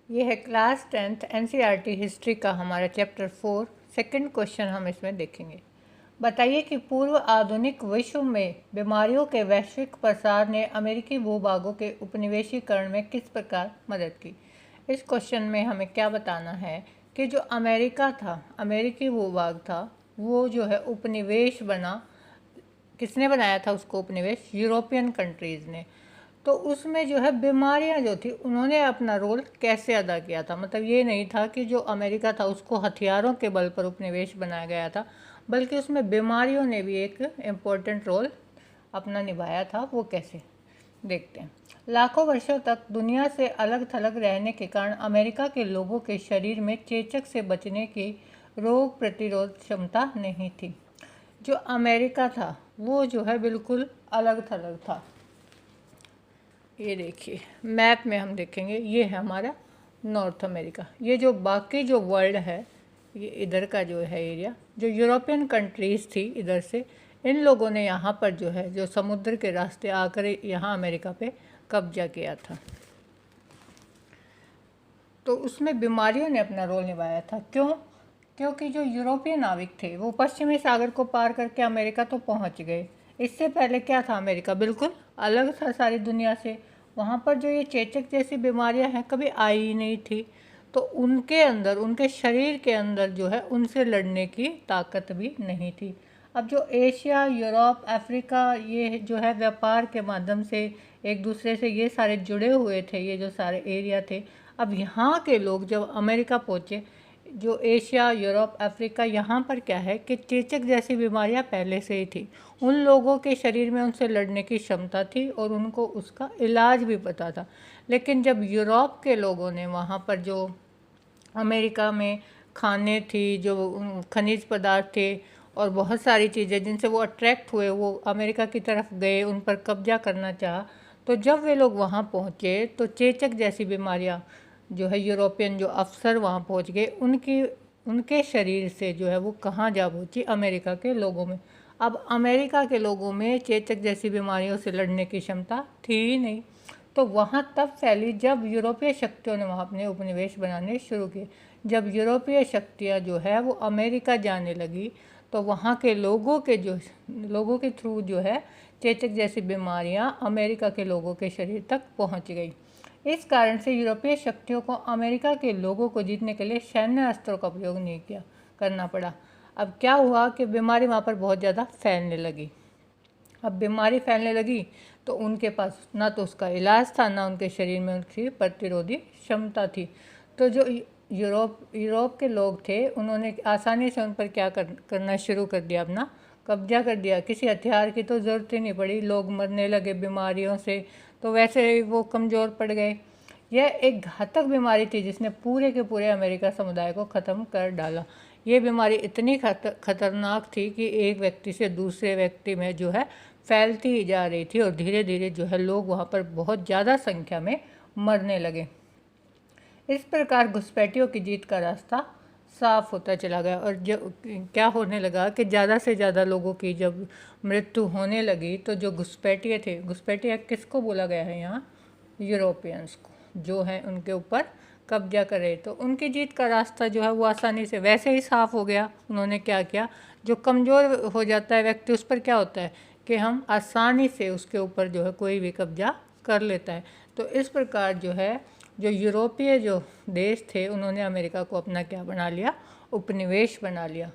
ये है class 10th NCERT history का हमारा चैप्टर 4। सेकंड क्वेश्चन हम इसमें देखेंगे। बताइए कि पूर्व आधुनिक विश्व में बीमारियों के वैश्विक प्रसार ने अमेरिकी भूभागों के उपनिवेशीकरण में किस प्रकार मदद की। इस क्वेश्चन में हमें क्या बताना है कि जो अमेरिका था, अमेरिकी भूभाग था, वो जो है उपनिवेश बना। किसने बनाया था उसको उपनिवेश? यूरोपियन कंट्रीज़ ने। तो उसमें जो है बीमारियां जो थी उन्होंने अपना रोल कैसे अदा किया था। मतलब ये नहीं था कि जो अमेरिका था उसको हथियारों के बल पर उपनिवेश बनाया गया था, बल्कि उसमें बीमारियों ने भी एक इम्पोर्टेंट रोल अपना निभाया था। वो कैसे, देखते हैं। लाखों वर्षों तक दुनिया से अलग थलग रहने के कारण अमेरिका के लोगों के शरीर में चेचक से बचने की रोग प्रतिरोध क्षमता नहीं थी। जो अमेरिका था वो जो है बिल्कुल अलग थलग था। ये देखिए मैप में हम देखेंगे, ये है हमारा नॉर्थ अमेरिका। ये जो बाकी जो वर्ल्ड है, ये इधर का जो है एरिया, जो यूरोपियन कंट्रीज़ थी इधर से, इन लोगों ने यहाँ पर जो है जो समुद्र के रास्ते आकर यहाँ अमेरिका पे कब्जा किया था। तो उसमें बीमारियों ने अपना रोल निभाया था। क्यों? क्योंकि जो यूरोपियन नाविक थे वो पश्चिमी सागर को पार करके अमेरिका तो पहुंच गए। इससे पहले क्या था, अमेरिका बिल्कुल अलग था सारी दुनिया से। वहाँ पर जो ये चेचक जैसी बीमारियाँ हैं कभी आई ही नहीं थी। तो उनके अंदर, उनके शरीर के अंदर जो है उनसे लड़ने की ताकत भी नहीं थी। अब जो एशिया, यूरोप, अफ्रीका, ये जो है व्यापार के माध्यम से एक दूसरे से ये सारे जुड़े हुए थे, ये जो सारे एरिया थे। अब यहाँ के लोग जब अमेरिका पहुँचे, जो एशिया, यूरोप, अफ्रीका, यहाँ पर क्या है कि चेचक जैसी बीमारियाँ पहले से ही थी। उन लोगों के शरीर में उनसे लड़ने की क्षमता थी और उनको उसका इलाज भी पता था। लेकिन जब यूरोप के लोगों ने वहाँ पर जो अमेरिका में खाने थी, जो खनिज पदार्थ थे और बहुत सारी चीज़ें जिनसे वो अट्रैक्ट हुए, वो अमेरिका की तरफ गए, उन पर कब्जा करना चाहा। तो जब वे लोग वहाँ पहुँचे तो चेचक जैसी बीमारियाँ जो है, यूरोपियन जो अफसर वहाँ पहुँच गए, उनके शरीर से जो है वो कहाँ जा पहुँची? अमेरिका के लोगों में। अब अमेरिका के लोगों में चेचक जैसी बीमारियों से लड़ने की क्षमता थी ही नहीं। तो वहाँ तब फैली जब यूरोपीय शक्तियों ने वहाँ अपने उपनिवेश बनाने शुरू किए। जब यूरोपीय शक्तियाँ जो है वो अमेरिका जाने लगी तो वहाँ के लोगों के थ्रू जो है चेचक जैसी बीमारियाँ अमेरिका के लोगों के शरीर तक पहुँच गई। इस कारण से यूरोपीय शक्तियों को अमेरिका के लोगों को जीतने के लिए सैन्य अस्त्रों का प्रयोग नहीं करना पड़ा। अब क्या हुआ कि बीमारी वहाँ पर बहुत ज़्यादा फैलने लगी। अब बीमारी फैलने लगी तो उनके पास ना तो उसका इलाज था, ना उनके शरीर में उनकी प्रतिरोधी क्षमता थी। तो जो यूरोप के लोग थे उन्होंने आसानी से उन पर क्या करना शुरू कर दिया, अपना कब्जा कर दिया। किसी हथियार की तो ज़रूरत ही नहीं पड़ी, लोग मरने लगे बीमारियों से, तो वैसे ही वो कमज़ोर पड़ गए। यह एक घातक बीमारी थी जिसने पूरे के पूरे अमेरिका समुदाय को ख़त्म कर डाला। ये बीमारी इतनी खतरनाक थी कि एक व्यक्ति से दूसरे व्यक्ति में जो है फैलती ही जा रही थी और धीरे धीरे जो है लोग वहाँ पर बहुत ज़्यादा संख्या में मरने लगे। इस प्रकार घुसपैठियों की जीत का रास्ता साफ होता चला गया और जो क्या होने लगा कि ज़्यादा से ज़्यादा लोगों की जब मृत्यु होने लगी तो जो घुसपैठिए थे, घुसपैठिया किसको बोला गया है यहाँ? यूरोपियंस को, जो हैं उनके ऊपर कब्जा करे। तो उनकी जीत का रास्ता जो है वो आसानी से वैसे ही साफ हो गया। उन्होंने क्या किया, जो कमज़ोर हो जाता है व्यक्ति उस पर क्या होता है कि हम आसानी से उसके ऊपर जो है कोई भी कब्जा कर लेता है। तो इस प्रकार जो है जो यूरोपीय जो देश थे उन्होंने अमेरिका को अपना क्या बना लिया? उपनिवेश बना लिया।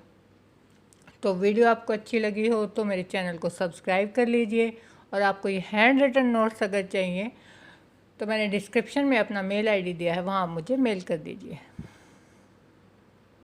तो वीडियो आपको अच्छी लगी हो तो मेरे चैनल को सब्सक्राइब कर लीजिए। और आपको ये हैंड रिटन नोट्स अगर चाहिए तो मैंने डिस्क्रिप्शन में अपना मेल आईडी दिया है, वहाँ आप मुझे मेल कर दीजिए।